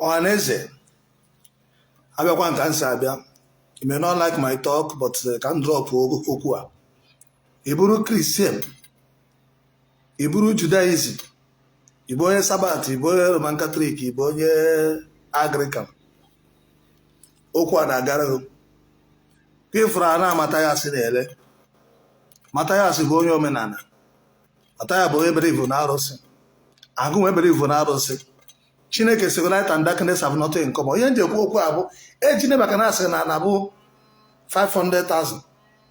Ohaneze, abịakwa nka nsi abịa. You may not like my talk, but can drop okwu a. Ị bụrụ Christian, ị bụrụ Judaism, ị bụ onye Sabbath, ị bụ onye Roman Catholic, ị bụ onye Anglican. Okwu a na-agara gị. Ifuru a na Mathias na-ele. Mathias bụ onye omenala. Mathias bụ onye believe na arụsị. Agụ nwe believe na arụsị. Chineke sị light and darkness have nothing in common. Ihe ndị ekwu okwu a bụ ejine maka na asị na bụ 500,000,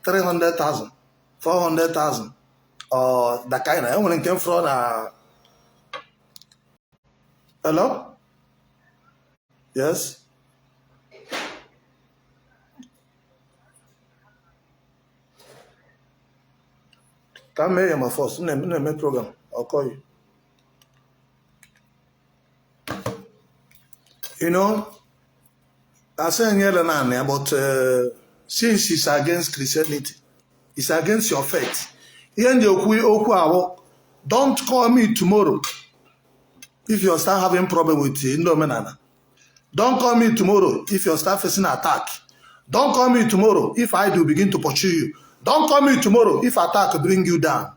300,000, 400,000 or that kind. Enwere nke mfụrụ na hello? Yes? Come here, my first. No program. I'll call you. You know, I say here but since it's against Christianity, it's against your faith. Don't call me tomorrow if you start having problem with Indomenana. Don't call me tomorrow if you start facing attack. Don't call me tomorrow if I do begin to pursue you. Don't call me tomorrow if attack bring you down.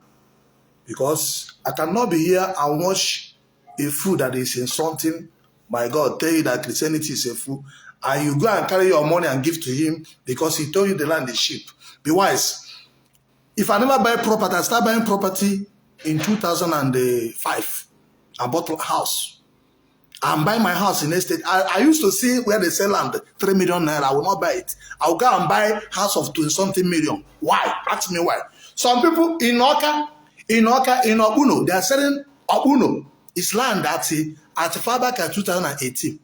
Because I cannot be here and watch a fool that is insulting my God, tell you that Christianity is a fool, and you go and carry your money and give to him because he told you the land is cheap. Be wise. If I never buy property, I start buying property in 2005. I bought a house. I'm buying my house in estate. I used to see where they sell land, 3 million naira. I will not buy it. I will go and buy house of 20-something million. Why? Ask me why. Some people in Oka, in Obuno, they are selling Obuno. It's land at far back at 2018.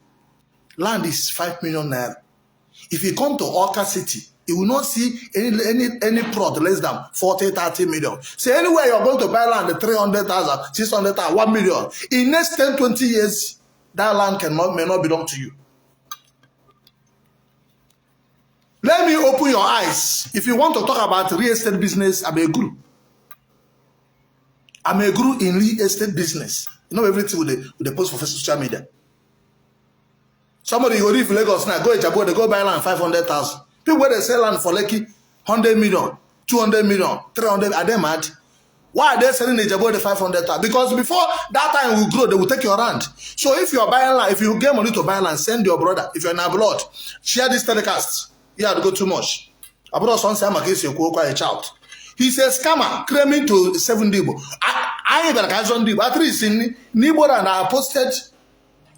Land is 5 million naira. If you come to Oka City, you will not see any plot less than 40-30 million. So anywhere you're going to buy land at 300,000, 600,000, 1 million. In next 10-20 years, that land may not belong to you. Let me open your eyes. If you want to talk about real estate business, I'm a guru. I'm a guru in real estate business. You know everything with the post for social media. Somebody go live in Lagos now, go to Jabo, they go buy land 500,000. People where they sell land for like 100 million, 200 million, 300, are they mad? Why are they selling the Jabo the 500,000? Because before that time will grow, they will take your land. So if you are buying land, if you get money to buy land, send your brother. If you're in abroad, share this telecast. You have to go too much. Abroad, son, say, I'm against your a child. He says, scammer, claiming to 7 Igbo. I ain't even Igbo. At least in Igbo, and I posted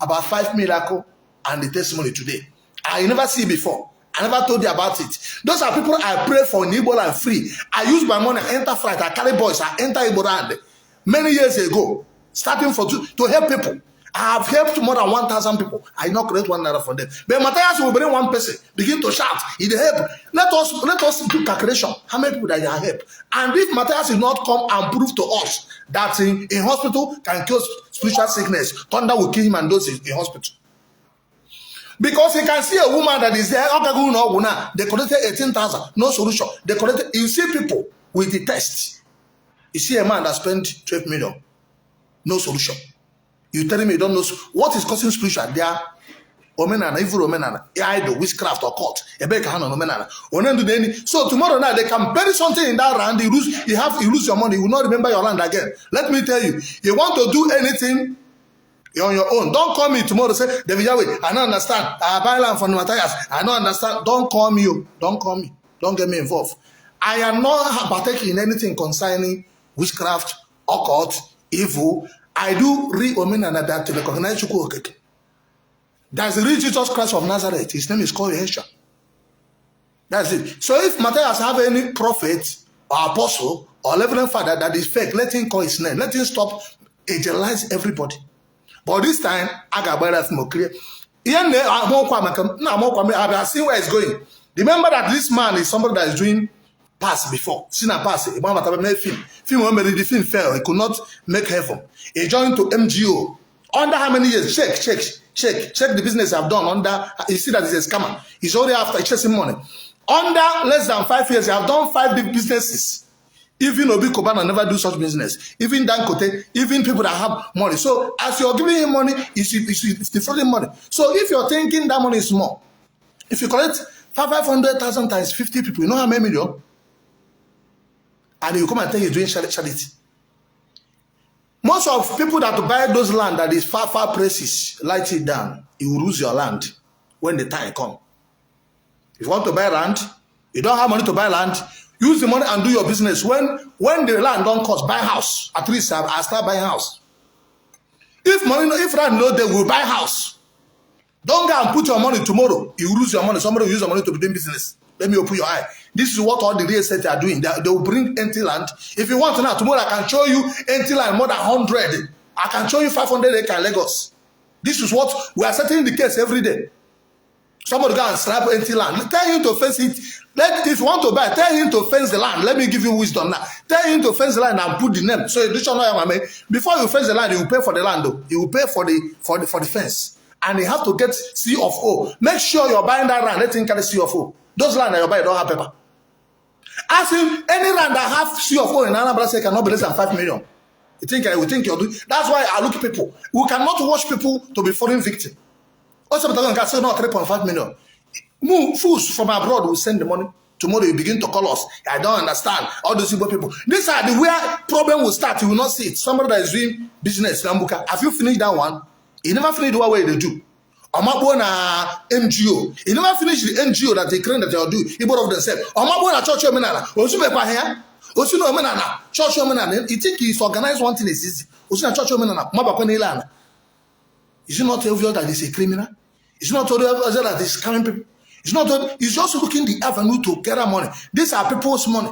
about 5 miracle and the testimony today. I never see before. I never told you about it. Those are people I pray for in Igbo and free. I use my money, enter flight, I carry boys, I enter Igbo land many years ago, starting to help people. I have helped more than 1,000 people. I not create 1 naira for them. But Mathias will bring one person, begin to shout. He help. Let us do calculation. How many people that you have helped? And if Mathias will not come and prove to us that in hospital can cure spiritual sickness, thunder will kill him and those in hospital. Because he can see a woman that is there, they collected 18,000, no solution. They collected. You see people with the test. You see a man that spent 12 million, no solution. You telling me you don't know what is causing spiritual? They are omenana, evil omenana, idol, witchcraft or cult. So tomorrow night they can bury something in that land. You lose your money. You will not remember your land again. Let me tell you, you want to do anything, you're on your own. Don't call me tomorrow and say, David Yahweh, I don't understand. I buy land from Mathias. I don't understand. Don't call me. Don't call me. Don't get me involved. I am not partaking in anything concerning witchcraft, occult, evil. I do read omenana that to recognize Chukwu. That's the real Jesus Christ of Nazareth. His name is called Yeshua. That's it. So if Mathias have any prophet or apostle or reverend father that is fake, let him call his name. Let him stop evangelize everybody. But this time, I got better more clear. I've seen where it's going. Remember that this man is somebody that is doing pass before. Seen a pass. Film the film fell. He could not make heaven. He joined to MGO. Under how many years? Check the business I've done. Under, you see that he's a scammer. He's already after chasing money. Under less than 5 years, I've done 5 big businesses. Even Obi Kobana never do such business. Even Dankote, even people that have money. So as you're giving him money, it's defrauding money. So if you're thinking that money is small, if you collect 500,000 times 50 people, you know how many million? And you come and tell you're doing charity. Most of people that buy those land that is far places, light it down. You will lose your land when the time comes. If you want to buy land, you don't have money to buy land, use the money and do your business. When the land don't cost, buy house. At least I start buying house. If land no, they will buy house. Don't go and put your money tomorrow. You lose your money. Somebody will use your money to be doing business. Let me open your eye. This is what all the real estate are doing. They will bring empty land. If you want to know, tomorrow I can show you empty land more than 100. I can show you 500 acres in Lagos. This is what we are settling the case every day. Somebody go and slap empty land. Tell him to fence it. If you want to buy, tell him to fence the land. Let me give you wisdom now. Tell him to fence the land and put the name. So before you fence the land, you will pay for the land though. You will pay for the fence. And you have to get C of O. Make sure you're buying that land. Let him carry C of O. Those land that you're buying don't have paper. Ask him, any land that have C of O in Anambra State cannot be less than 5 million. You think you're doing? That's why I look at people. We cannot watch people to be foreign victim. Also, can say no 3.5 million. Fools from abroad will send the money. Tomorrow you begin to call us. I don't understand. All those Igbo people. These are the where problem will start. You will not see it. Somebody that is doing business in Ambuka. Have you finished that one? You never finish the one way they do. Omabona NGO. You never finish the NGO that they claim that they will do. Igbo of themselves. Omabona church menana. Osume pa here. Osuno menana. Church menana. You think he's organized one thing is easy. Osuna church menana. Mabakwe ilana. Is it not obvious that he's a criminal? Is it not obvious that he's scamming people? It's not. He's just looking the avenue to gather money. These are people's money.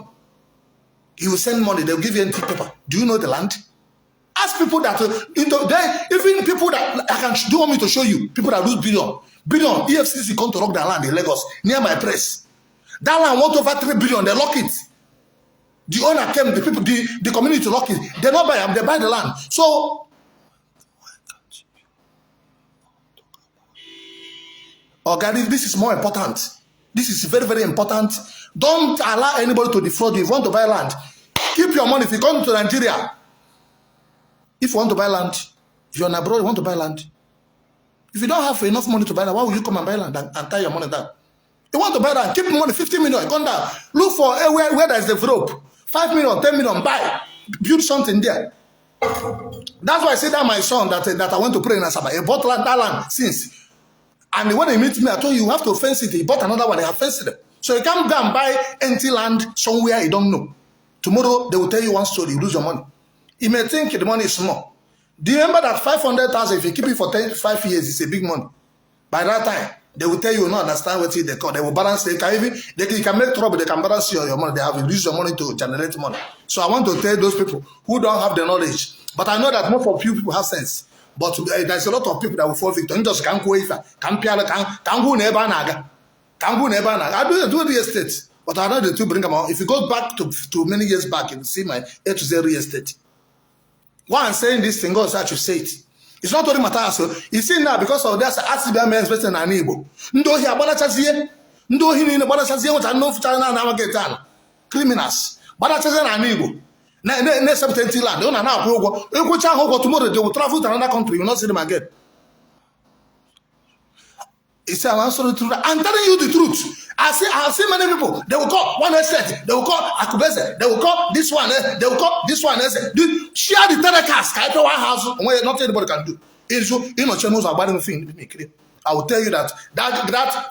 He will send money. They'll give you empty paper. Do you know the land? Ask people that even people that do you want me to show you people that lose billion. EFCC come to lock their land in Lagos near my press. That land worth over 3 billion. They lock it. The owner came. The people, the community lock it. They not buy them. They buy the land. So. Organic, this is more important. This is very, very important. Don't allow anybody to defraud you. If you want to buy land, keep your money. If you come to Nigeria, if you want to buy land, if you're abroad, you want to buy land. If you don't have enough money to buy land, why will you come and buy land and tie your money down? You want to buy land, keep the money, 50 million, come down. Look for where there is the rope. 5 million, 10 million, buy. Build something there. That's why I say that my son that I went to pray in Asaba, he bought that land since. And when he meets me, I told you, you have to fence it. He bought another one, they have fenced it. So you can't go and buy empty land somewhere you don't know. Tomorrow, they will tell you one story, you lose your money. You may think the money is small. Do you remember that 500,000, if you keep it for 5 years, it's a big money. By that time, they will tell you, not understand what they call. They will balance, you can make trouble, they can balance your money. They have used your money to generate money. So I want to tell those people who don't have the knowledge. But I know that most of you people have sense. But there's a lot of people that will fall victim. Just can't go I do real estate, but I know the two bring them out. If you go back to many years back, you see my A to Z real estate. Why I'm saying this thing, God said you say it. It's not only Mathias. You see now because of that, Asiba men's person and Igbo. Ndo here, Balachazie. Ndo here in the Balachazie, which I know for China now get done. Criminals. Balachazie and Igbo. Next empty land. They don't know tomorrow they will travel to another country. You will not see them again. He said, I'm telling you the truth. I see many people. They will call one estate. They will call Akubese. They will call this one. They will call this one. Share the telecast. One house. Not anybody can do. I will tell you that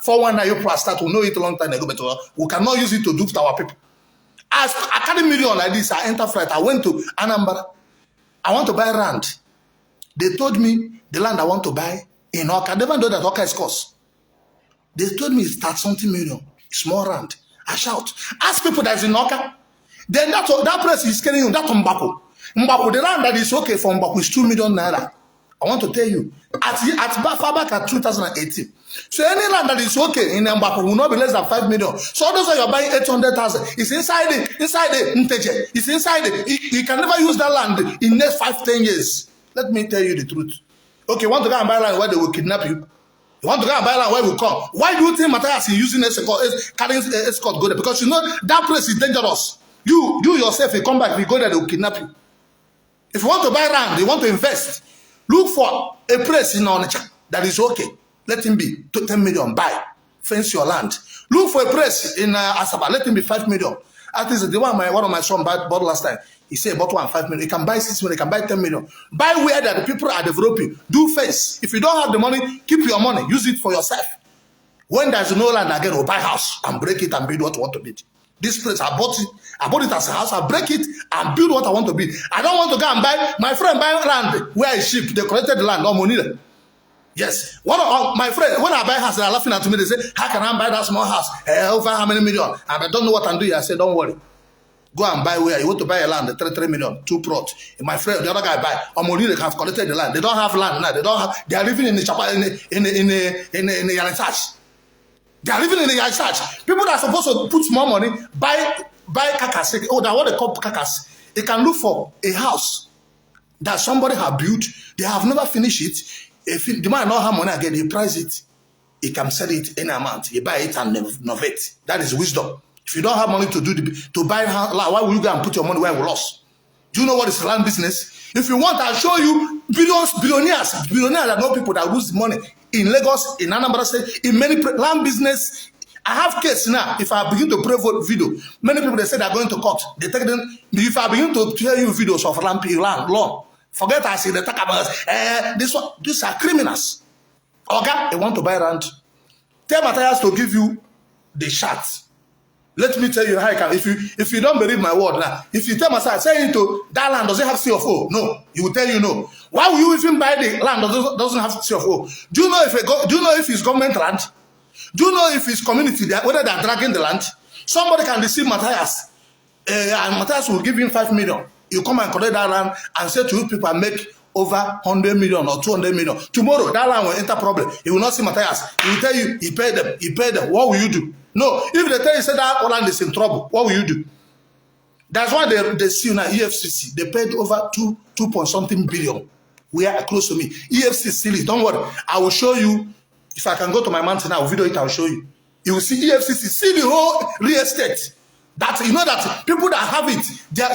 419 you plus start will know it a long time ago. But we cannot use it to dupe our people. As I carry million like this, I enter flight. I went to Anambra. I want to buy land. They told me the land I want to buy in Oka. I never know that Oka is cost. They told me it's 30-something million. Small land. I shout. Ask people that's in Oka. Then that place is carrying you. That's Mbako. Mbako, the land that is okay for Mbako is 2 million naira. I want to tell you. Far back at 2018. So any land that is okay in Mbako will not be less than 5 million. So those are you're buying 800,000. It's inside the Nteje. It's inside it. You can never use that land in the next 5-10 years. Let me tell you the truth. Okay, you want to go and buy land where they will kidnap you? You want to go and buy land where we come? Why do you think Mathias is using escort, carrying escort go there? Because you know that place is dangerous. You yourself, you come back, you go there, they will kidnap you. If you want to buy land, you want to invest, look for a place in Onitsha that is okay. Let him be 10 million, buy, fence your land. Look for a place in Asaba, let him be 5 million. At least the one of my son bought last time, he said bought 5 million. He can buy 6 million, he can buy 10 million. Buy where that the people are developing. Do fence. If you don't have the money, keep your money. Use it for yourself. When there's no land again, we'll buy house and break it and build what you want to build. This place, I bought it as a house. I break it and build what I want to build. I don't want to go and buy. My friend buy land where is cheap. They collected the land, no money there. Yes. One of my friends, when I buy house, they're laughing at me. They say, how can I buy that small house? Over how many million? And I don't know what I'm doing. I say, don't worry. Go and buy where you want to buy a land, 3 million, 2 plots. My friend, the other guy buy. Money they have collected the land. They don't have land now. They are living in the chapa in the Yanisach. They are living in the Yanisach. People that are supposed to put more money, buy kakas. Oh, that's what they call kakas. They can look for a house that somebody have built. They have never finished it. If the man not have money again, he price it. He can sell it any amount. He buy it and innovate. That is wisdom. If you don't have money to buy land, why will you go and put your money where you lost? Do you know what is land business? If you want, I'll show you billionaires that know people that lose money in Lagos, in Anambra State, in many land business. I have case now. If I begin to pray for video, many people they say they're going to court. They take them. If I begin to tell you videos of land law. Forget I say they talk about these are criminals. Okay, they want to buy land. Tell Mathias to give you the shot. Let me tell you how I can. If you don't believe my word now, if you tell Mathias, say into that land does it have CFO? No, he will tell you no. Why will you even buy the land that doesn't have CFO? Do you know if it's government land? Do you know if it's community whether they are dragging the land? Somebody can deceive Mathias, and Mathias will give him 5 million. You come and collect that land and say to you people and make over 100 million or 200 million. Tomorrow, that land will enter problem. He will not see Mathias. He will tell you, he paid them. What will you do? No, if they tell you say that land is in trouble, what will you do? That's why they see now EFCC. They paid over 2 point something billion. We are close to me. EFCC silly. Don't worry. I will show you. If I can go to my mountain, I will video it. I will show you. You will see EFCC. See the whole real estate. That you know that people that have it,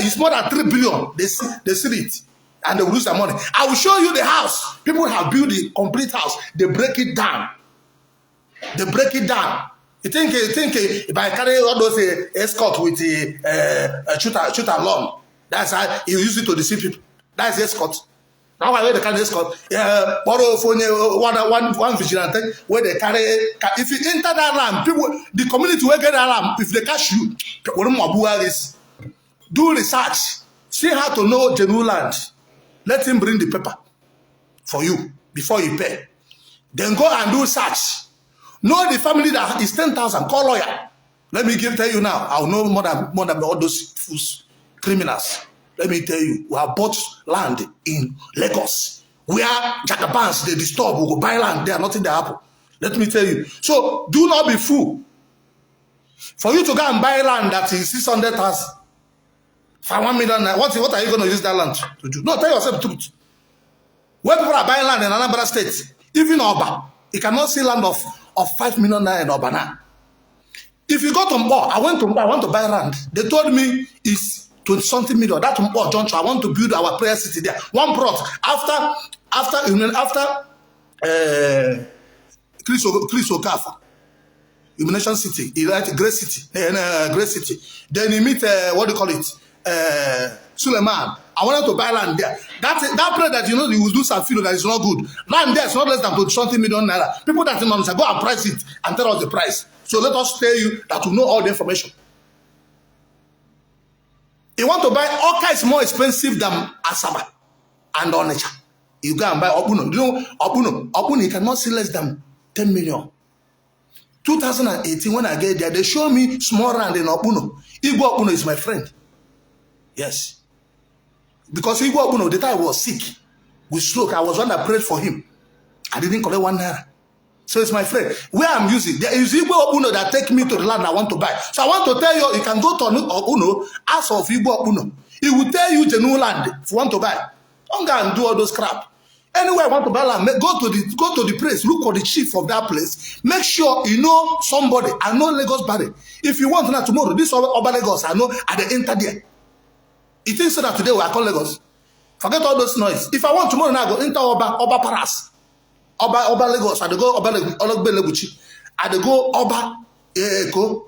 it's more than 3 billion. They see it and they will lose their money. I will show you the house. People have built the complete house. They break it down. You think if I carry all those escort with a shooter long, that's how you use it to deceive people. That's escort. Now I wear the carry escort. Borrow phone one vigilante where they carry. If you enter that land, people, the community will get that land. If they catch you, do research. See how to know genuine land. Let him bring the paper for you before you pay. Then go and do search. Know the family that is 10,000. Call lawyer. Let me tell you now. I'll know more than all those fools, criminals. Let me tell you, we have bought land in Lagos where Jacobans they disturb. We go buy land there, nothing there happen. Let me tell you. So do not be fool. For you to go and buy land that is 600,000 for 1 million, what are you going to use that land to do? No, tell yourself the truth. Where people are buying land in Anambra State, even Oba, you cannot see land of 5 million naira in Oba now. If you go to Mbo, I want to buy land. They told me it's 20-something million. That Mbo junction, I want to build our prayer city there. One plot after Chris Okafor, Illumination City, Great City, Great City. Then you meet what do you call it? Suleiman. I wanted to buy land there. That place that you will do some feel that is not good. Land there is not less than 20-something million naira. People that in say go and price it and tell us the price. So let us tell you that we know all the information. You want to buy Oka is more expensive than Asaba and Onitsha. You go and buy Opuno. You know Opuno you cannot see less than 10 million. 2018 when I get there, they show me small land in Opuno. Igbo Opuno is my friend. Yes. Because Igbo Opuno, the time I was sick with stroke, I was one that prayed for him. I didn't collect 1 naira. So it's my friend. Where I'm using, there is Igbo Opuno that take me to the land I want to buy. So I want to tell you, you can go to Opuno, ask of Igbo Opuno. He will tell you genuine land if you want to buy. Don't go and do all those crap. Anywhere I want to buy land, go to the place, look for the chief of that place. Make sure you know somebody. I know Lagos Barry. If you want now tomorrow, this Oba Lagos, I know at the enter there. You think so that today we are called Lagos? Forget all those noise. If I want tomorrow now, I go enter Oba Paras, Oba Lagos. I go Oba Leguchi. I go Oba Eko.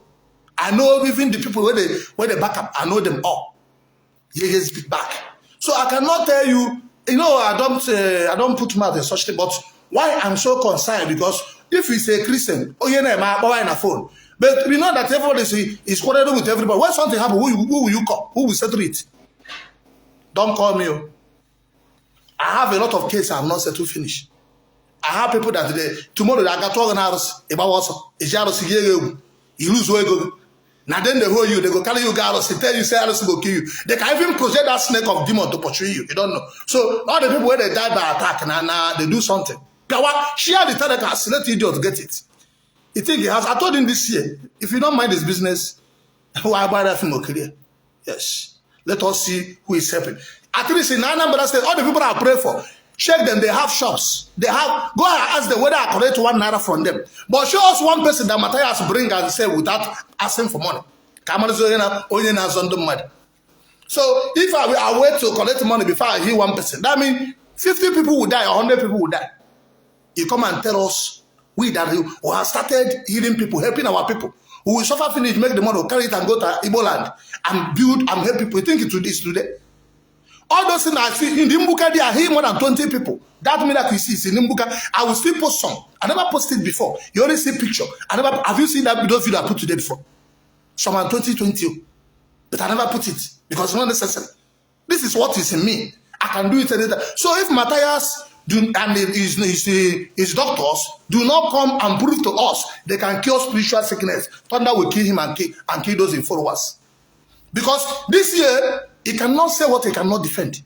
I know even the people where they back up. I know them all. Yes, speak back. So I cannot tell you. You know, I don't put mouth in such thing. But why I'm so concerned, because if he's a Christian, oh yeah, my boy in a phone. But we know that everybody is quarreling with everybody. When something happens, who will you call? Who will settle it? Don't call me. I have a lot of cases I'm not set to finish. I have people that tomorrow I got 12 hours about also. You lose weight. Now then they hold you, they go carry you guys, they tell you say Alice will kill you. They can even project that snake of demon to pursue you. You don't know. So all the people where they die by attack, now they do something. Share the telecast, let idiots get it. You think he has? I told him this year, if you don't mind this business, why buy that from career? Yes. Let us see who is helping. At least in Anambra State, all the people I pray for, check them, they have shops. They have, go and ask them whether I collect 1 naira from them. But show us one person that Mathias bring and say without asking for money. So if I wait to collect money before I hear one person, that means 50 people will die, 100 people will die. You come and tell us, we that who have started healing people, helping our people, who will suffer finish, make the money, carry it and go to Igbo land and build and help people. You think it is today? All those things I see in the Mbuka, there are here more than 20 people. That miracle you see is in Mbuka. I will still post some. I never posted before. You only see picture. Have you seen that those video I put today before? Some are 2020. But I never put it because it's not necessary. This is what is in me. I can do it anytime. So if Mathias and his doctors do not come and prove to us they can cure spiritual sickness, thunder will kill him and kill those in followers. Because this year, he cannot say what he cannot defend.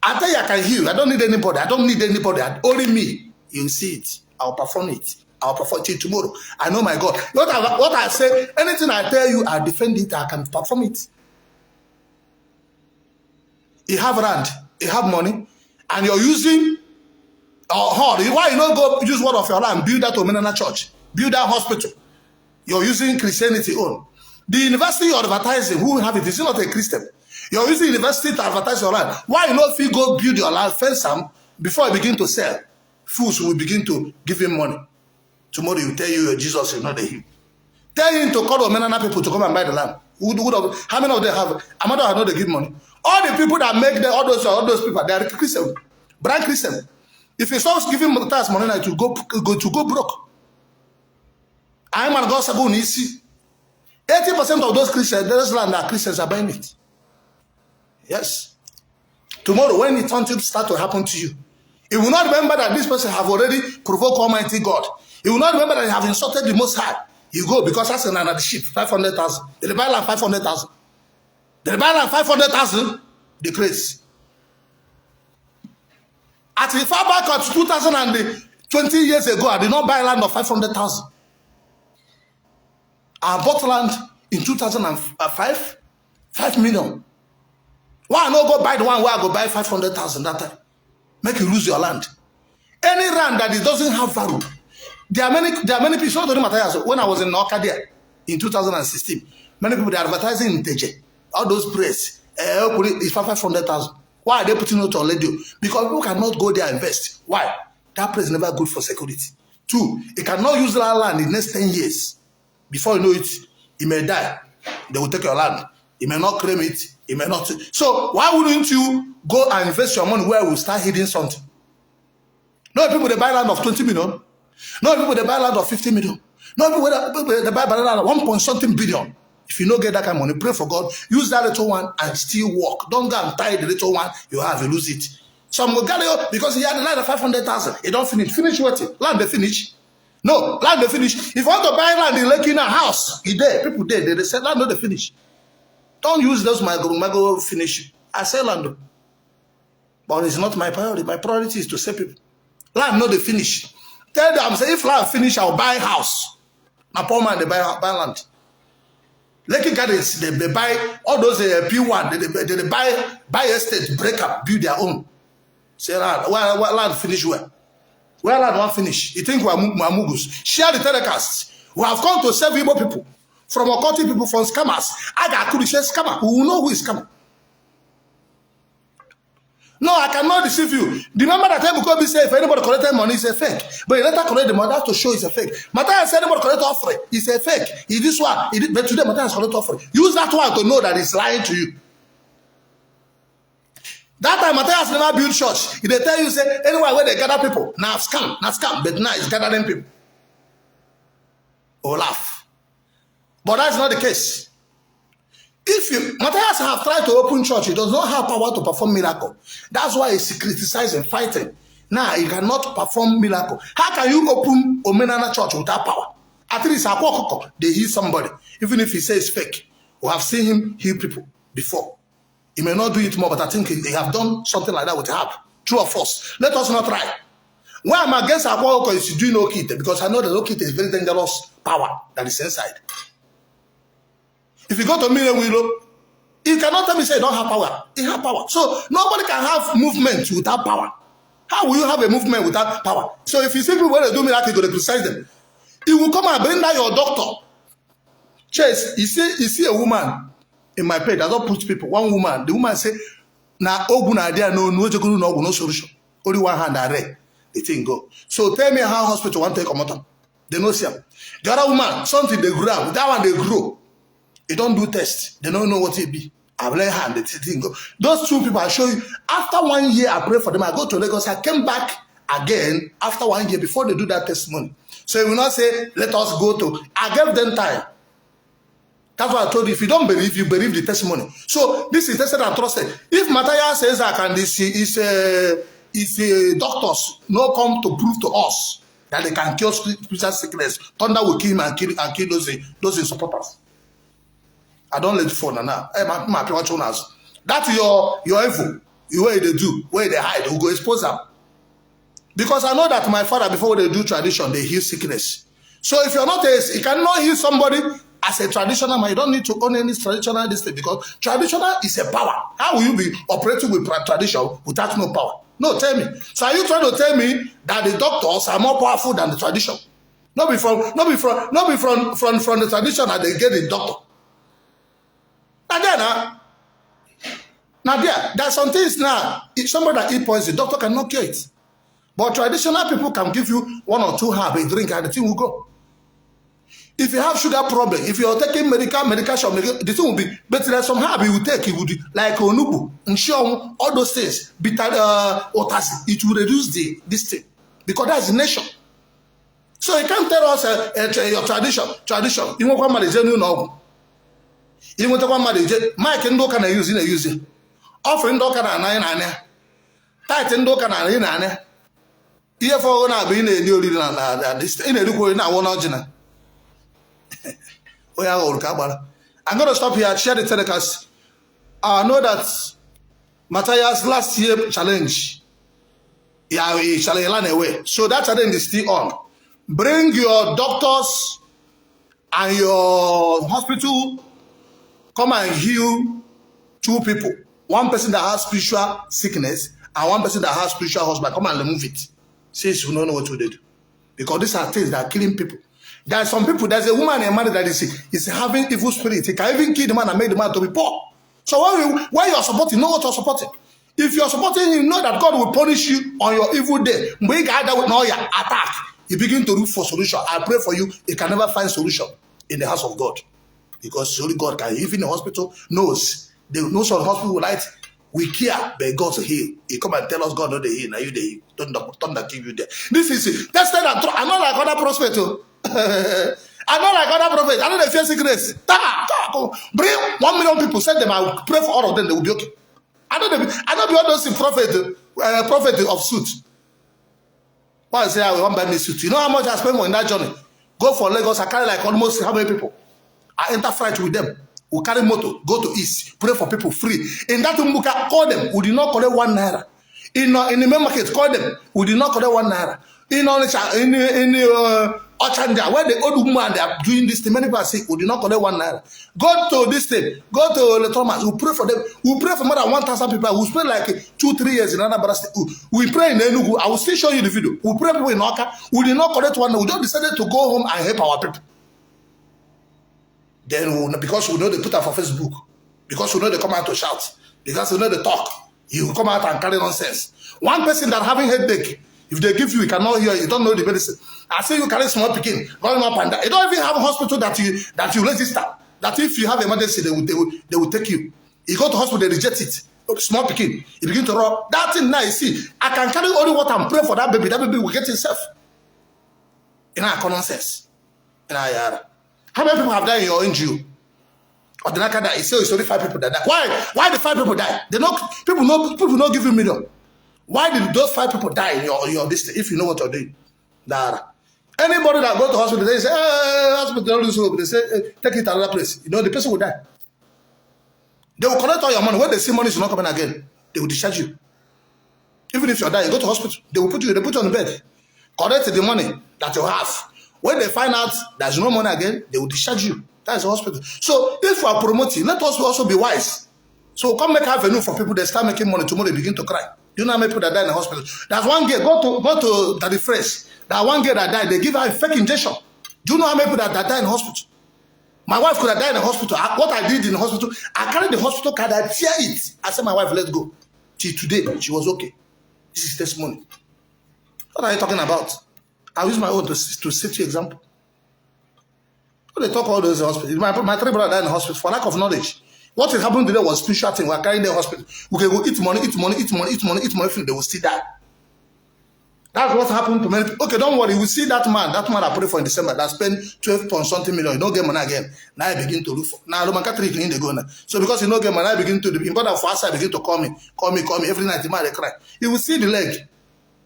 I tell you, I can heal. I don't need anybody. I don't need anybody. Only me. You see it. I'll perform it. I'll perform it tomorrow. I know my God. What I say, anything I tell you, I defend it. I can perform it. You have land. You have money. And you're using why you not go use one of your land, build that Omenana church, build that hospital. You're using Christianity own. The university you're advertising, who have it? Is not a Christian. You're using university to advertise your land. Why not if you go build your land, fence them, before you begin to sell? Fools will begin to give him money. Tomorrow he will tell you Jesus is not the him. Tell him to call Omenana people to come and buy the land. How many of them have? Amado have not they give money. All the people that make all those people, they are Christian, brand Christian. If you start giving Mathias money now to go broke. I'm an God Sabun easy. 80% of those Christians, those land are Christians are buying it. Yes. Tomorrow, when something start to happen to you, you will not remember that this person have already provoked Almighty God. You will not remember that you have insulted the Most High. You go because that's another sheep, 500,000. They buy land 500,000. They buy land 500,000. Decrease. At the far back of 2020 years ago, I did not buy land of 500,000. I bought land in 2005, 5 million. Why not go buy the one where I go buy 500,000 that time? Make you lose your land. Any land that it doesn't have value. There are many people. So Mathias, when I was in Okadia in 2016, many people they are advertising in Teje. All those press, it's 500,000. Why are they putting it on radio? Because people cannot go there and invest. Why? That place is never good for security. 2, it cannot use that land in the next 10 years. Before you know it, he may die. They will take your land. He may not claim it. He may not. So why wouldn't you go and invest your money where we start hitting something? No people they buy land of 20 million. No people they buy land of 50 million. No people they buy land of 1.something billion. If you don't get that kind of money, pray for God. Use that little one and still walk. Don't go and tie the little one you have. You lose it. Some will get it because he had a land of 500,000. He don't finish. Finish what? Land they finish. No, land they finish. If you want to buy land in Lake in a house, he there. People there. They say land no they finish. Don't use those my go finish. I say land. But it's not my priority. My priority is to save people. Land no they finish. Tell them, say if land finish, I'll buy house. My poor man they buy land. Lekki Gardens, they buy all those P1, they buy estate, break up, build their own. Say land, where land finish where? Where land won't finish? You think we are mugus? Share the telecast. We have come to save Igbo people from occultic people, from scammers. Agaku says scammer. We will know who is scammer. No, I cannot deceive you. Remember that time Bukobi said if anybody collected money, it's a fake. But he later collect the money to show it's a fake. Mathias said anybody collect offering, it's a fake. He this one, he did, but today Mathias collect offering. Use that one to know that he's lying to you. That time Mathias never built church. He they tell you say anywhere where they gather people, now scam, but now it's gathering people. Or laugh. But that's not the case. If you, Mathias have tried to open church, he does not have power to perform miracle. That's why he's criticizing, fighting. Now he cannot perform miracle. How can you open Omenana church without power? At least they heal somebody. Even if he says fake. We have seen him heal people before. He may not do it more, but I think they have done something like that with help. True or false? Let us not try. Why I'm against Akwoko is doing Okite, because I know that Okite is very dangerous power that is inside. If you go to Willow, you cannot tell me say you don't have power. You have power. So nobody can have movement without power. How will you have a movement without power? So if you see people when they do miracle, you go to criticize them. You will come and bring down your doctor. Chase, you see a woman in my page. I don't put people. One woman, the woman say, "Na ogun idea no solution. Only one hand I read. The thing go. So tell me how hospital want to take a motor. They know see. The other woman, something they grow. That one they grow. They don't do tests. They don't know what it be. I've learned hand. The thing go. Those two people I show you. After 1 year, I pray for them. I go to Lagos. I came back again after 1 year before they do that testimony. So you will not say, "Let us go to." I gave them time. That's why I told you. If you don't believe, you believe the testimony. So this is tested and trusted. If Mathias says I can, if doctors no come to prove to us that they can cure spiritual sickness, thunder will kill him and kill those supporters. I don't let you fall now. Hey, my people, that's your evil. The way they do, where they hide, who go expose them. Because I know that my father, before they do tradition, they heal sickness. So if you're not you cannot heal somebody as a traditional man. You don't need to own any traditional this thing, because traditional is a power. How will you be operating with tradition without no power? No, tell me. So are you trying to tell me that the doctors are more powerful than the tradition? Not be from the tradition that they get the doctor. Now there are some things now. If somebody that eat poison, the doctor cannot cure it. But traditional people can give you 1 or 2 herbs, a drink, and the thing will go. If you have sugar problem, if you are taking medication, the thing will be. But there are some herbs you will take. It would like onubu, nshong, all those things. Bitter otasi. It will reduce this thing, because that's the nation. So you can't tell us your tradition. You won't come and say no. You won't come and say Mike and do can use in a user. Offering do can an tight and do can an here for now being a new this in a look now one original. I'm going to stop here. Share the telecast. I know that Mathias last year challenge. Yeah, he challenge ran away. So that challenge is still on. Bring your doctors and your hospital. Come and heal 2 people. 1 person that has spiritual sickness and 1 person that has spiritual husband. Come and remove it. Since you don't know what to do. Because these are things that are killing people. There are some people, there's a woman and a man that is having evil spirit. He can even kill the man and make the man to be poor. So when you are supporting, know what you are supporting. If you are supporting him, know that God will punish you on your evil day. When you guys that with no attack, you begin to look for solution. I pray for you, you can never find solution in the house of God. Because only God can. Even the hospital knows. They know some hospital like we care, but God to heal. He come and tell us God not the heal. Now you the heal. Don't give you there. This is it. That's that. I'm not like other prophets. I'm not like other prophets. I know they fear sickness. Bring 1 million people. Send them. I will pray for all of them. They will be okay. I know be all those prophet of suit. Why say I want buy me suit? You know how much I spend on that journey? Go for Lagos. I carry like almost how many people? I enter flight with them. We carry motor, go to East, pray for people free. In that Umbuka, call them. We did not collect 1 naira. In the main market, call them. We did not collect 1 naira. In Ochanda, where the old woman they are doing this thing, many people are sick, we did not collect 1 naira. Go to this thing, go to Thomas, we pray for them. We pray for more than 1,000 people. We spend like 2-3 years in another state. We pray in Enugu. I will still show you the video. We pray people in Oka. We did not collect 1 naira. We just decided to go home and help our people. Then, because we know they put up for Facebook, because we know they come out to shout, because we know they talk, you come out and carry nonsense. One person that having headache, if they give you, you cannot hear, you don't know the medicine. I say you carry small picking, running up and down. You don't even have a hospital that you register. That if you have emergency, they will take you. You go to hospital, they reject it. Small picking, you begin to run. That thing now, you see, I can carry only water and pray for that baby. That baby will get himself. In our common sense. In our yara. How many people have died in your NGO? Or the Naka that it's only 5 people that die. Why the 5 people die? People not give you million. Why did those 5 people die in your district if you know what you're doing? Anybody that go to hospital, they say, hospital, don't lose hope. They say, take it to another place. You know, the person will die. They will collect all your money. When they see money is not coming again, they will discharge you. Even if you're dying, you go to hospital. They put you on the bed. Collect the money that you have. When they find out there's no money again, they will discharge you. That is the hospital. So if we are promoting, let us also be wise. So come make avenue for people that start making money. Tomorrow they begin to cry. You know how many people that die in the hospital? There's one girl, go to the fresh. That one girl that died, they give her a fake injection. Do you know how many people that die in the hospital? My wife could have died in the hospital. What I did in the hospital, I carried the hospital card, I tear it. I said, my wife, let's go. Till today, she was okay. This is testimony. What are you talking about? I use my own to set you example. When they talk all those in the hospital, my 3 brothers died in the hospital for lack of knowledge. What is happening today was spiritual thing. We are carrying the hospital. We can go eat money, they will still die. That's what happened to many people. Okay, don't worry. We see that man I prayed for in December that spent 12.something million. You don't get money again. Now I begin to look for. Now Roman Catholic in the go now. So because you don't get money, I begin to the important for us. I begin to call me every night. The man they cry. You will see the leg.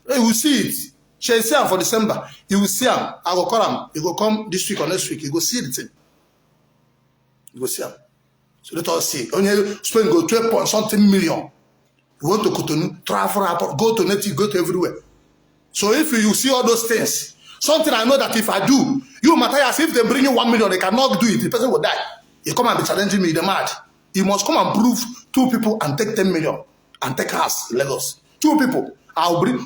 You will see it. She see him for December. You will see him. I will call him. He will come this week or next week. You go see the thing. You go see him. So let us see. Only spend go 12.something million. You want to Cotonou, travel, go to native, go to everywhere. So if you see all those things, something I know that if I do, you Mathias, if they bring you 1 million, they cannot do it. The person will die. You come and be challenging me, they're mad. You must come and prove 2 people and take 10 million and take house in Lagos. 2 people.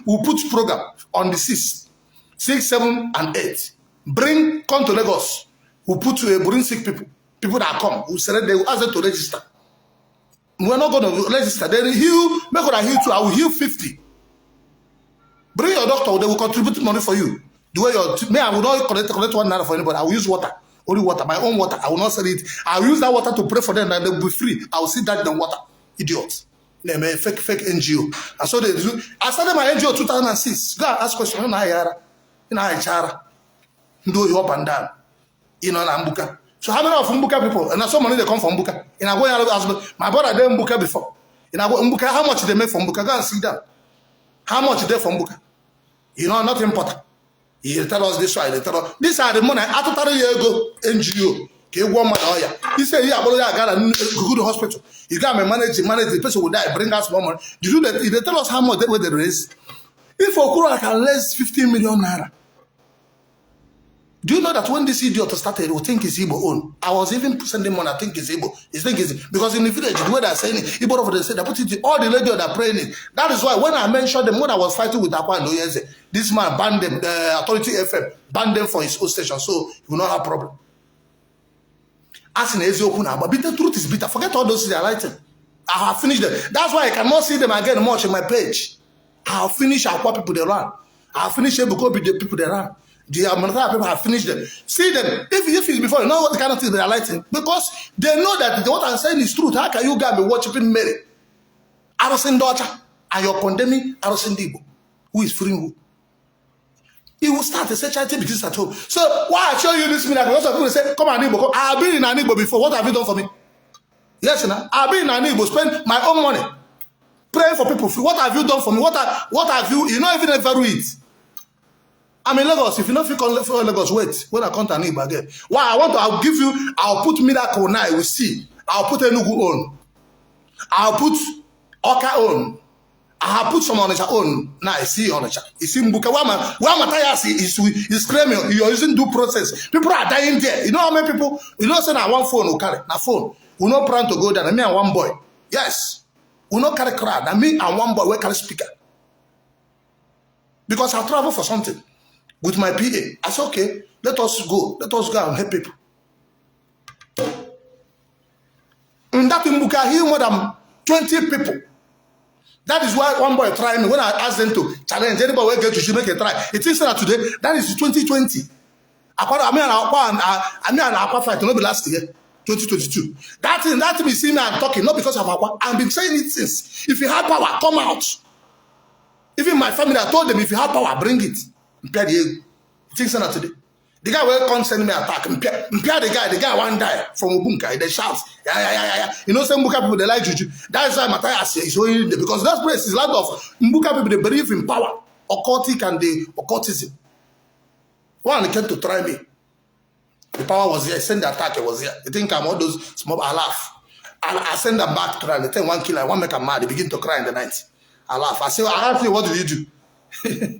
We'll put program on the 6th, 6, 7, and 8. Come to Lagos. We'll bring sick people. People that come, they will ask them to register. We're not going to register. They will heal, make sure I heal 2. I will heal 50. Bring your doctor, they will contribute money for you. The way I will not collect 1 naira for anybody. I will use water, only water, my own water. I will not sell it. I will use that water to pray for them and they will be free. I will see that in the water. Idiots. They may fake NGO. And so they do. I started my NGO 2006. Go and ask questions. Do you up and down. Mbuka. So how many of Mbuka people? And so many they come from Mbuka. My brother they Mbuka before. Mbuka, how much they make from Mbuka? Go and see that. How much they from Mbuka? Not important. He tell us this way. They tell us these are the money. After 30 years ago, NGO. He said, yeah, I got a good hospital. You got me manage the person will die, bring us more money. You do that. They tell us how much they raise. If Okura can raise 15 million naira. Do you know that when this idiot started, he will think it's Igbo own? I was even sending money, I think it's Igbo. Because in the village, the way they're saying it, Igbo over there said, they put it all the ladies that are praying it. That is why when I mentioned them, when I was fighting with Akwa and Oyeze, this man banned them, the authority FM, banned them for his own station, so he will not have problem. As in Ezeaku now, but the truth is bitter. Forget all those they are writing. I have finished them. That's why I cannot see them again much on my page. I have finished Akwa people they run. I have finished Ebuko the people they run. The Amazon people have finished them. See them. If it's before, you know what kind of things they are writing? Because they know that what I'm saying is truth. How can you guys be worshiping Mary? Arosin daughter, and you're condemning Arosin Igbo, who is freeing who? He will start a search until begins at home. So why I show you this miracle? Lots of people say, come on, Igbo. I've been in an Igbo before. What have you done for me? Yes, I've been in an Igbo, spend my own money, praying for people. What have you done for me? What have you? You know, even if I read. I'm in Lagos. If you don't feel Lagos, wait. When I come to Igbo again. Why I'll put miracle now. You will see. I'll put Enugu on. I'll put Oka on. I have put some on his own. Now I see on the chat. You see Mbuka, where Mathias is claiming you're using due process. People are dying there. You know how many people, you know, say, now one phone will carry, now phone. We no plan to go there, and me and one boy. Yes. We no carry crowd, and me and one boy, we carry speaker. Because I travel for something with my PA. I said, okay, let us go and help people. In that Mbuka, I hear more than 20 people. That is why one boy tried me when I asked them to challenge anybody who get to make a try. It is that today, that is 2020. I mean, an aqua fight, not be last year, 2022. That thing is seeing me and talking, not because of aqua. I've been saying it since. If you have power, come out. Even my family, I told them, if you have power, bring it. It is that today. The guy will come send me attack. The guy one die from Ubunka. They shout, yeah. You know, some Mbuka people, they like juju. That's why Mathias is showing them. Because that place is land of Mbuka people, they believe in power, occultic and the occultism. One came to try me. The power was here. I send the attack, it was here. They think I'm all those small, I laugh. I send them back to cry. They tell one killer, I want to make them mad. They begin to cry in the night. I laugh. I say, I ask you, what did you do?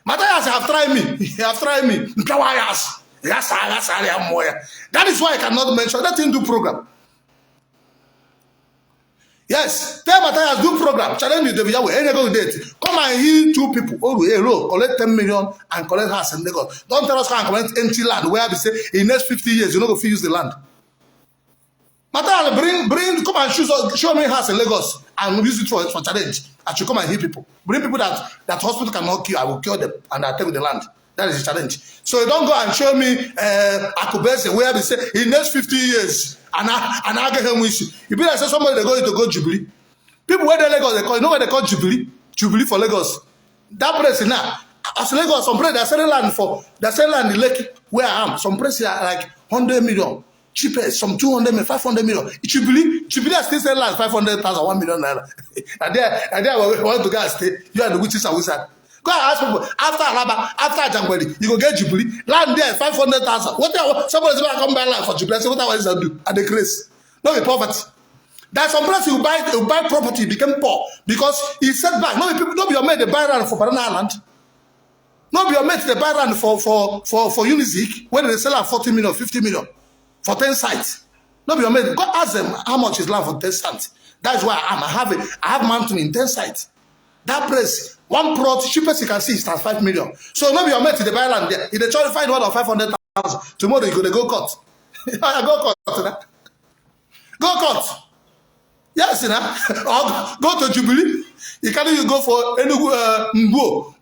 Mathias have tried me. He have tried me. That is why I cannot mention. Let him do program. Yes, tell Mathias do program. Challenge you, Yahweh. Any go date. Come and heal 2 people. Oh, hello. Collect 10 million and collect house in Lagos. Don't tell us how and collect empty land where we say in the next 50 years you're not going to use the land. Mathias, bring, come and show me house in Lagos and use it for challenge. I should come and heal people. Bring people that hospital cannot cure. I will cure them and I'll take the land. That is a challenge. So you don't go and show me Akubese where they say in the next 50 years and I get him with you. You be like say somebody they go to go Jubilee. People where they Lagos they call, you know where they call Jubilee? Jubilee for Lagos. That place now, as Lagos, some place they're selling land in Lake where I am. Some places are like 100 million. Cheapest, some 200 million, 500 million. Jubilee are still selling land 500,000, 1 million naira. And there we want to go and stay. You are the witches and wizards. Go and ask people after Alaba, after Jangweli, you go get Jubilee. Land there, 500,000. What somebody's going to come buy land for Jubilee? Say, what I want to do at the grace? No, with poverty. There's some place you buy property, become poor because he set back. No, people, don't be your mate, they buy land for Banana Island. No, be your mate, they buy land for Unizik when they sell at 40 million, 50 million for 10 sites. No, be your mate. Go ask them how much is land for 10 sites. That's why I have mountain in 10 sites. That place, one plot, cheapest you can see is 5 million. So no be your mate, they buy land there. If they try to find one of 500,000, tomorrow you go cut. Go cut. Go cut. Yes, you know. Or go to Jubilee. You can't even go for Enugu,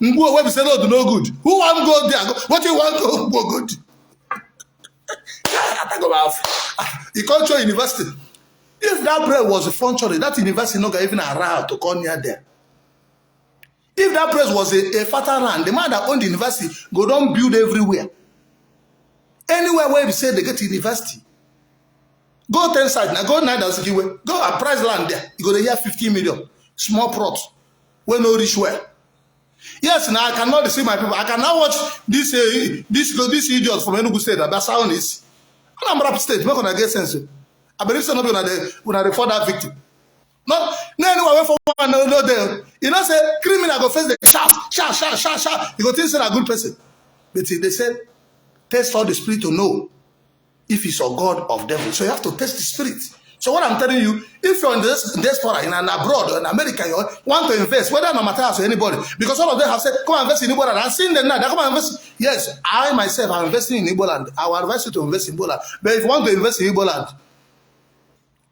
Mbuo, where we say no, do no good. Who want to go there? What do you want to go good? You can't show university. If that bread was a functionary, that university not even around to come near there. If that place was a fertile land, the man that owned the university go down build everywhere. Anywhere where we say they get to university. Go 10 sites, now go 9,000 way. Go and price land there. You go to hear 15 million. Small plot. Where no rich well. Yes, now I cannot deceive my people. I cannot watch this idiot from Enugu State. That sound is. I'm rap state. Not gonna get sense. I believe some of you when I for that victim. No anywhere for one no there. You know say criminal go face the shout. You go think say a good person. But they said test all the spirit to know if it's a god of devil. So you have to test the spirit. So what I'm telling you, if you're in this diaspora in an abroad or in America, you want to invest, whether no Mathias or anybody, because all of them have said, come and invest in Igbo land. I've seen them now. They come and invest. Yes, I myself am investing in Igbo land. I will advise you to invest in Igbo land. But if you want to invest in Igbo land,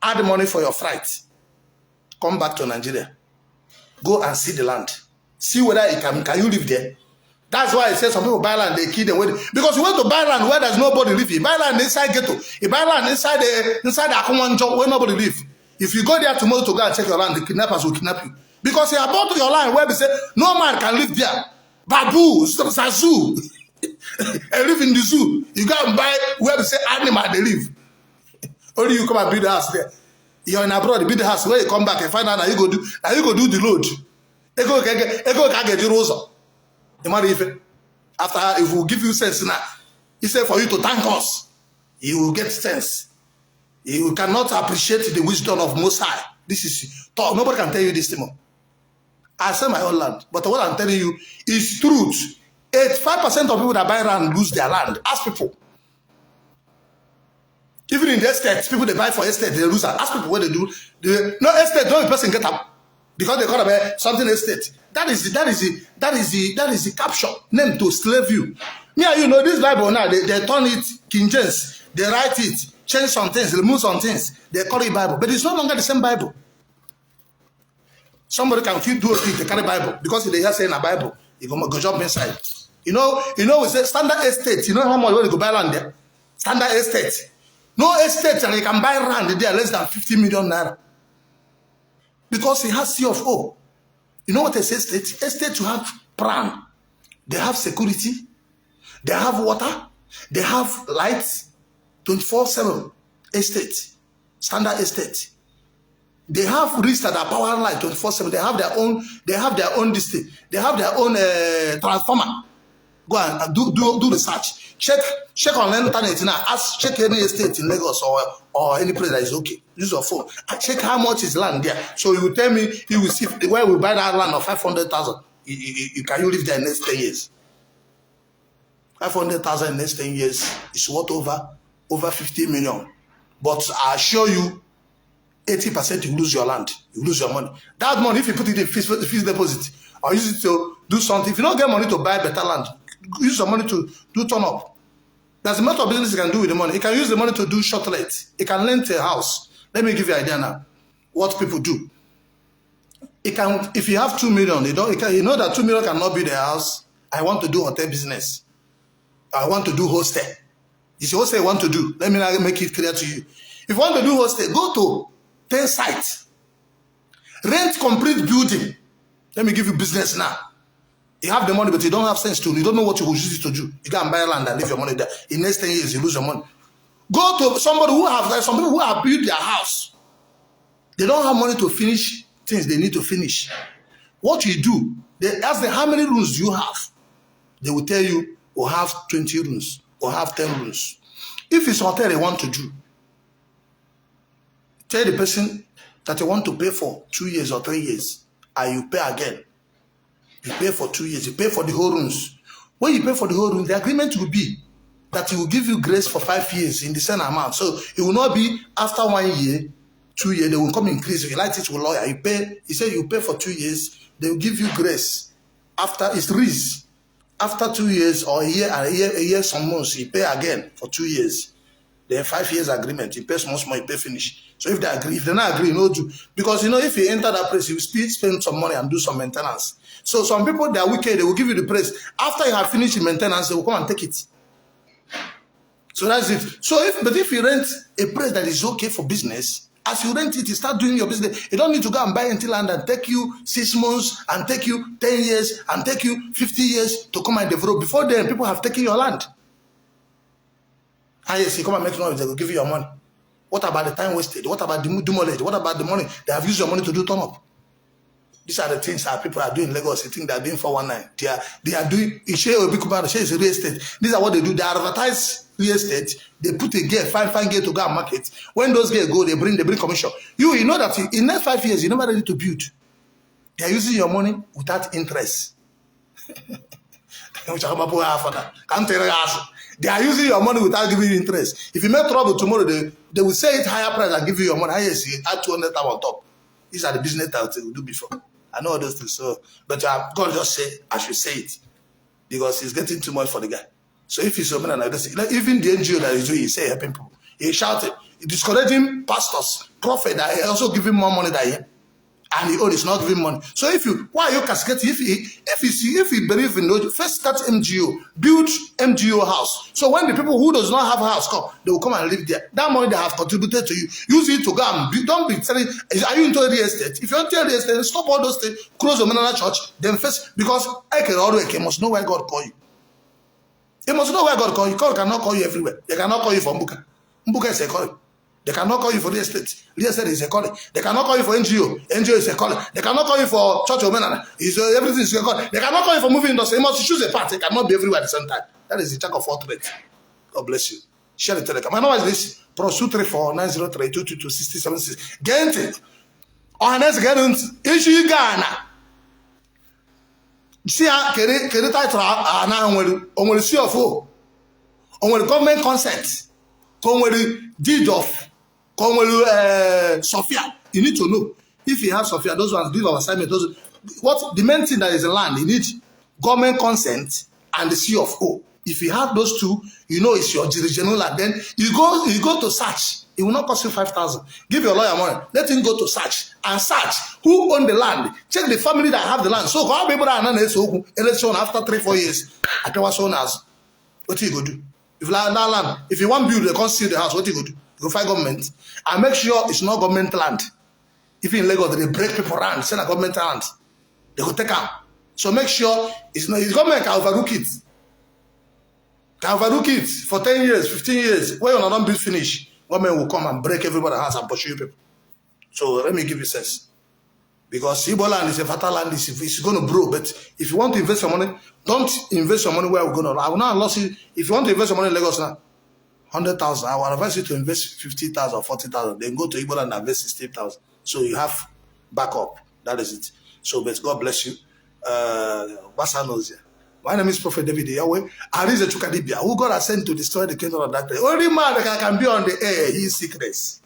add money for your flight. Come back to Nigeria. Go and see the land. See whether it can you live there. That's why I say some people buy land, they kill them. Because you want to buy land where there's nobody living. Buy land inside ghetto. You buy land inside the Akumanjo where nobody live. If you go there tomorrow to go and check your land, the kidnappers will kidnap you. Because you are bought to your land where they say no man can live there. Babu, zoo. And live in the zoo. You go and buy where they say animal they live. Only you come and build the house there. You're in abroad, you build the house. Where you come back and find out that you go do the load. Ego get the rose. After if we give you sense now, he said for you to thank us, you will get sense. You cannot appreciate the wisdom of Most High. This is nobody can tell you this thing. I sell my own land. But what I'm telling you is truth. 85% of people that buy land lose their land. Ask people. Even in the estate, people they buy for estate, they lose. Ask people what they do. No estate, no person get up. Because they call about something estate. That is the caption name to slave you. Me and you know this Bible now, they turn it King James, they write it, change some things, remove some things, they call it Bible. But it's no longer the same Bible. Somebody can keep doing it, they carry Bible, because they just say in a Bible, you go jump inside. You know, we say standard estate, you know how much when you go buy land there? Standard estate. No estate and you can buy land there less than 50 million naira. Because it has CFO. You know what is estate? Estate you have plan. They have security. They have water. They have lights. 24/7 estate. Standard estate. They have risk that are power light 24/7. They have their own district. They have their own transformer. Go and do research. Check on the internet now. Check any estate in Lagos or any place that is okay. Use your phone. Check how much is land there. So you will tell me, you will see where we buy that land of 500,000. Can you live there in the next 10 years? 500,000 in the next 10 years is worth over 50 million. But I assure you, 80% you lose your land. You lose your money. That money, if you put it in fixed deposit or use it to do something, if you don't get money to buy better land, use your money to do turn up. There's a lot of business you can do with the money. You can use the money to do short let. You can rent a house. Let me give you an idea now. What people do. If you have 2 million, you know that 2 million cannot build a house. I want to do hotel business. I want to do hostel. It's hostel you want to do. Let me now make it clear to you. If you want to do hostel, go to 10 sites. Rent complete building. Let me give you business now. You have the money, but you don't have sense to. You don't know what you will use it to do. You can buy land and leave your money there. In the next 10 years, you lose your money. Go to somebody who have, like some people who have built their house. They don't have money to finish things they need to finish. What you do, they ask them how many rooms you have. They will tell you, or have 20 rooms, or have 10 rooms. If it's a hotel they want to do, tell the person that you want to pay for 2 years or 3 years, and you pay again. You pay for 2 years, you pay for the whole rooms. When you pay for the whole room, the agreement will be that he will give you grace for 5 years in the same amount. So it will not be after 1 year, 2 years, they will come increase. If you like it with lawyer, you pay, he said you pay for 2 years, they will give you grace. After it's risk. After 2 years or a year, some months, you pay again for 2 years. They have 5 years agreement. You pay small, you pay finish. So if they agree, if they not agree, no do. Because you know, if you enter that place, you still spend some money and do some maintenance. So some people, they are wicked, they will give you the praise. After you have finished the maintenance, they will come and take it. So that's it. So if you rent a place that is okay for business, as you rent it, you start doing your business. You don't need to go and buy empty land and take you 6 months and take you 10 years and take you 50 years to come and develop. Before then, people have taken your land. And yes, you come and make noise, they will give you your money. What about the time wasted? What about the demolition? What about the money? They have used your money to do turn up. These are the things that people are doing in Lagos. They think they are doing 419. They are doing is real estate. These are what they do. They advertise real estate. They put a girl, fine girl to go and market. When those girls go, they bring commission. You know that in the next 5 years, you're never ready to build. They are using your money without interest. They are using your money without giving you interest. If you make trouble tomorrow, they will say it higher price and give you your money. Yes, you add 200,000 on top. These are the business that they will do before. I know all those things. So, but God just say I should say it because it's getting too much for the guy. So if he's a man like this, even the NGO that is doing, he say helping people. He shouted, discouraging pastors, prophet that also giving more money than him. And he is not giving money. So why are you cascating? If he believe in those, first start MGO, build MGO house. So when the people who does not have a house come, they will come and live there. That money they have contributed to you, use it to go and build. Don't be telling, are you into real estate? If you're into real estate, stop all those things, close the Menana church, then first, because I must know where God call you. You must know where God call you. God cannot call you everywhere. They cannot call you for Mbuka. Mbuka is a calling. They cannot call you for real estate. Real estate is a calling. They cannot call you for NGO. NGO is a calling. They cannot call you for church of men. Everything is a calling. They cannot call you for moving industry. You must choose a path. They cannot be everywhere at the same time. That is the jack of all trades. God bless you. Share the telegram. My number is this. +234 903 222 6076. Get it. Honest, get it. Issue Ghana. See, can title on CFO, on government consent, on deed of, Sophia. You need to know if you have Sophia, those ones give our assignment. Those what the main thing that is the land, you need government consent and the CFO. If you have those two, you know it's your jurisdictional land. Then you go to search. It will not cost you 5,000. Give your lawyer money. Let him go to search and search who own the land. Check the family that have the land. So how people that are not election after 3-4 years, I tell what as what you go do. If that land, if you want to build, they can't see the house. What you go do? You go find government and make sure it's not government land. If in Lagos they break people around, send a government land, they go take out. So make sure it's not. It's government can overlook it. Can overlook it for 10 years, 15 years. When you're not build finish, government will come and break everybody's house and pursue you people. So let me give you sense. Because Igbo land is a fertile land, it's going to grow. But if you want to invest your money, don't invest your money where we're going to. I will not lose it. If you want to invest your money in Lagos now, 100,000, I will advise you to invest 50,000, 40,000. Then go to Igbo land and invest 16,000. So you have backup. That is it. So but God bless you. My name is Prophet David Yahweh. Ezeaku, who God has sent to destroy the kingdom of darkness. Only man that can be on the air, he is sickness.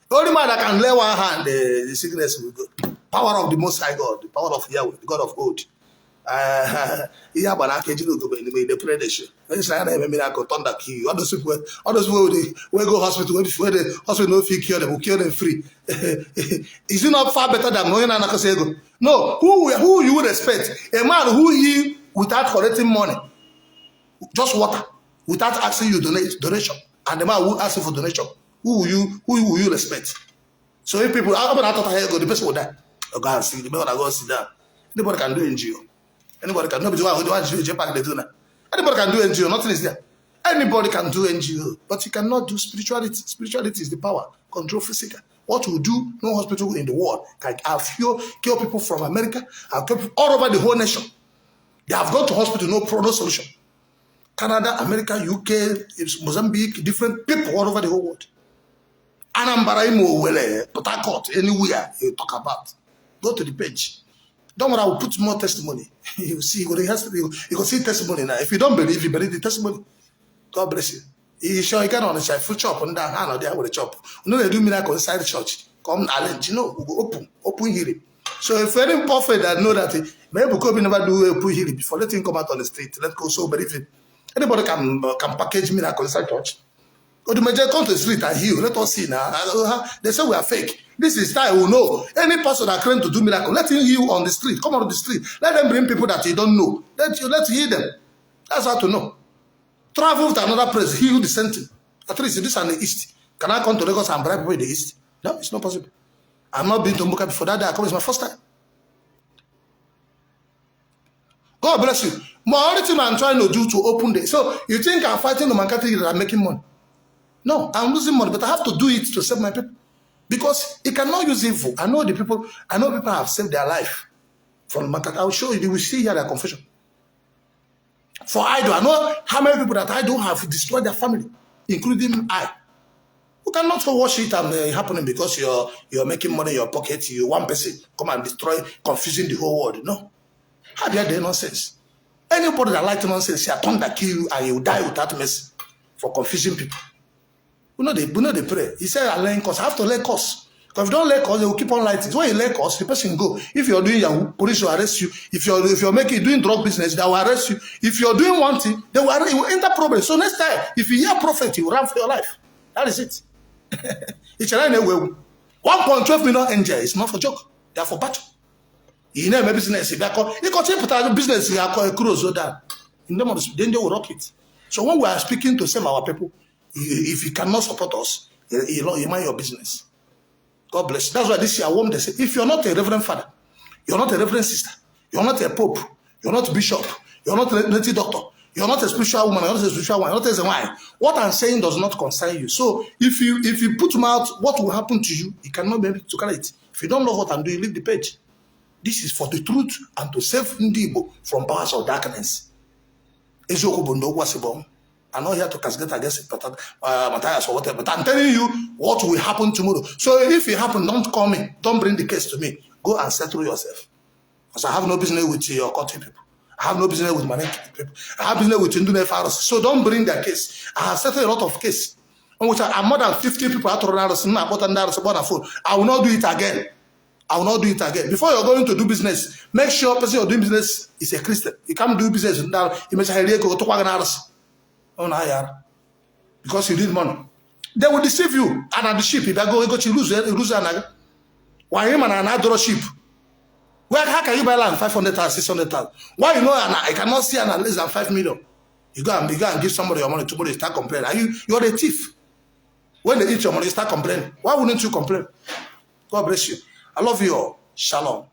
Only man that can lay one hand, the sickness will go. Power of the Most High God, the power of Yahweh, the God of old. They pray the show. Thunder kill. All those people will go hospital. Where the hospital no fee cure them, will cure them free. Is it not far better than knowing an No, who you would respect? A man who he without collecting money, just water, without asking you donation, and the man who asks you for donation, who will you respect? So if people, the person will die. Oh God, see the man go sit down. Anybody can do NGO. Anybody can. Nobody want to do NGO. Anybody can do NGO. Nothing is there. Anybody can do NGO, but you cannot do spirituality. Spirituality is the power, control physical. What we do, no hospital in the world can cure people from America, and cure people all over the whole nation. They have gone to hospital, no solution. Canada, America, UK, Mozambique, different people all over the whole world. Anambra, Imo, Port Harcourt, anywhere you talk about. Go to the page. Don't worry, I will put more testimony. You see, you can see testimony now. If you don't believe, you believe the testimony. God bless you. You sure you can on the side, full chop on that hand or there with a chop. You know they do miracle inside the church. Come challenge, you know, we go open hearing. So if any prophet that know that maybe we never do open hearing before, let him come out on the street. Let go so believe it. Anybody can package miracle inside church. Or the major come to the street and heal. Let us see now. They say we are fake. This is time we know. Any person that claims to do miracle, let him heal on the street. Come on the street. Let them bring people that you don't know. Let's heal them. That's how to know. Travel to another place, heal the same thing. At least this is in the east. Can I come to Lagos and bribe people in the east? No, it's not possible. I'm not been to Mbuka before that day. I come. It's my first time. God bless you. My only thing I'm trying to do to open the. So you think I'm fighting the market that I'm making money? No, I'm losing money, but I have to do it to save my people. Because it cannot use evil. I know people have saved their life from the market. I will show you. You will see here their confession. For idol, I know how many people that idol have destroyed their family, including I. You cannot watch it and happening because you're making money in your pocket. You one person come and destroy, confusing the whole world. No. How dare they nonsense? Anybody that like nonsense, he'll turn that kill you and you die without mercy for confusing people. We know they pray. He said, I learn course. I have to learn course. Because if you don't learn course, they will keep on lighting. So when you learn course, the person go. If you're doing Yahoo, police will arrest you. If you're doing drug business, they will arrest you. If you're doing one thing, they will arrest you. You will enter problem. So next time, if you hear prophet, you will run for your life. That is it. It's a 1.12 million angel. It's not for joke. They are for battle. You know, my business. You can business. You are close so that. In them, then they will rock it. So when we are speaking to save our people, if you cannot support us, you mind your business. God bless you. That's why this year I want to say, if you're not a reverend father, you're not a reverend sister, you're not a pope, you're not a bishop, you're not a native doctor, you're not a spiritual woman, you're not a spiritual one, you're not a wine. What I'm saying does not concern you. So if you put out what will happen to you, you cannot be able to carry it. If you don't know what I'm doing, leave the page. This is for the truth and to save Igbo from powers of darkness. Ezeaku, I'm not here to castigate against Mathias or whatever, but I'm telling you what will happen tomorrow. So if it happens, don't call me. Don't bring the case to me. Go and settle yourself. Because I have no business with your country people. I have no business with money people. I have business with Indune Faros. So don't bring their case. I have settled a lot of cases. On which I'm more than 50 people out on the phone. I will not do it again. I will not do it again. Before you're going to do business, make sure the person you're doing business is a Christian. You can't do business now. You must have because you need money. They will deceive you. And at the ship, if I go to lose an why him and another ship? Well, how can you buy land 500,000, 600,000? Why you know I cannot see an less than 5 million? You go and give somebody your money tomorrow, you start complaining. You're a thief. When they eat your money, you start complaining. Why wouldn't you complain? God bless you. I love you all. Shalom.